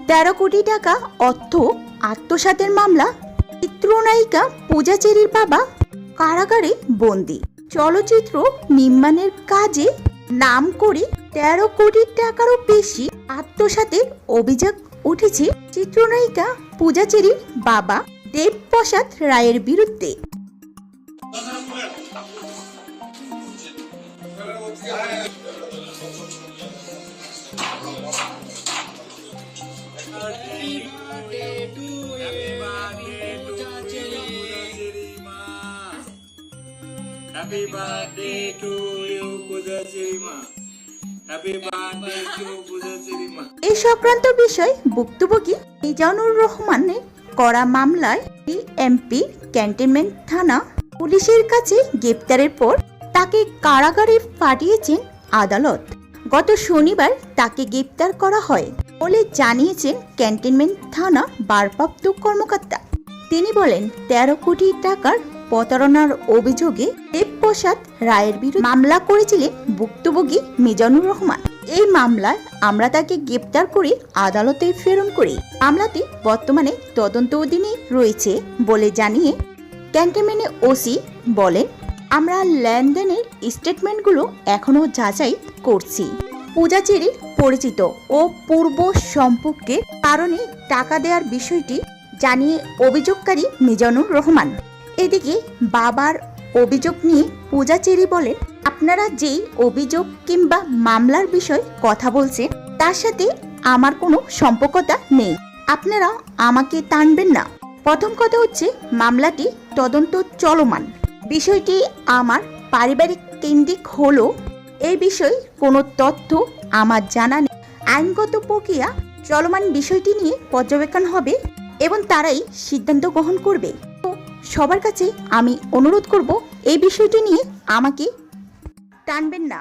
13 কোটি টাকা অর্থ আত্মসাতের মামলা। চিত্রনায়িকা পূজা চেরির বাবা কারাগারে বন্দী। চলচ্চিত্র নির্মাণের কাজে নাম করে 13 কোটি টাকারও বেশি আত্মসাতের অভিযোগ উঠেছে চিত্রনায়িকা পূজা চেরির বাবা দেবপ্রসাদ রায়ের বিরুদ্ধে। Happy birthday to you, Pooja Chirima. Happy birthday to Pooja Chirima. এই সংক্রান্ত বিষয় ভুক্তভোগী মিজানুর রহমানের করা মামলায় এমপি ক্যান্টনমেন্ট থানা পুলিশের কাছে গ্রেপ্তারের পর তাকে কারাগারে পাঠিয়েছেন আদালত। গত শনিবার তাকে গ্রেপ্তার করা হয় বলে জানিয়েছেন ক্যান্টনমেন্ট থানা ভারপ্রাপ্ত কর্মকর্তা। তিনি বলেন, 13 কোটি টাকার প্রতারণার অভিযোগে দেবপ্রসাদ রায়ের বিরুদ্ধে মামলা করেছিলেন ভুক্তভোগী মিজানুর রহমান। এই মামলায় আমরা তাকে গ্রেপ্তার করে আদালতে প্রেরণ করি। মামলাটি বর্তমানে তদন্ত অধীনে রয়েছে বলে জানিয়ে ক্যান্টনমেন্ট ওসি বলেন, আমরা লেনদেনের স্টেটমেন্টগুলো এখনো যাচাই করছি। পূজা চেরির পরিচিত ও পূর্ব সম্পর্কের কারণে টাকা দেওয়ার বিষয়টি জানিয়ে অভিযোগকারী মিজানুর রহমান। এদিকে বাবার অভিযোগ নিয়ে পূজা চেরি বলেন, আপনারা যেই অভিযোগ কিংবা মামলার বিষয় কথা বলছেন তার সাথে আমার কোনো সম্পর্কতা নেই, আপনারা আমাকে টানবেন না। প্রথম কথা হচ্ছে, মামলাটি তদন্ত চলমান, বিষয়টি আমার পারিবারিক কেন্দ্রিক হলো এই বিষয়ে কোনো তথ্য আমার জানা নেই। আইনগত প্রক্রিয়া চলমান, বিষয়টি নিয়ে পর্যবেক্ষণ হবে এবং তারাই সিদ্ধান্ত গ্রহণ করবে। তো সবার কাছে আমি অনুরোধ করব, এই বিষয়টি নিয়ে আমাকে টানবেন না।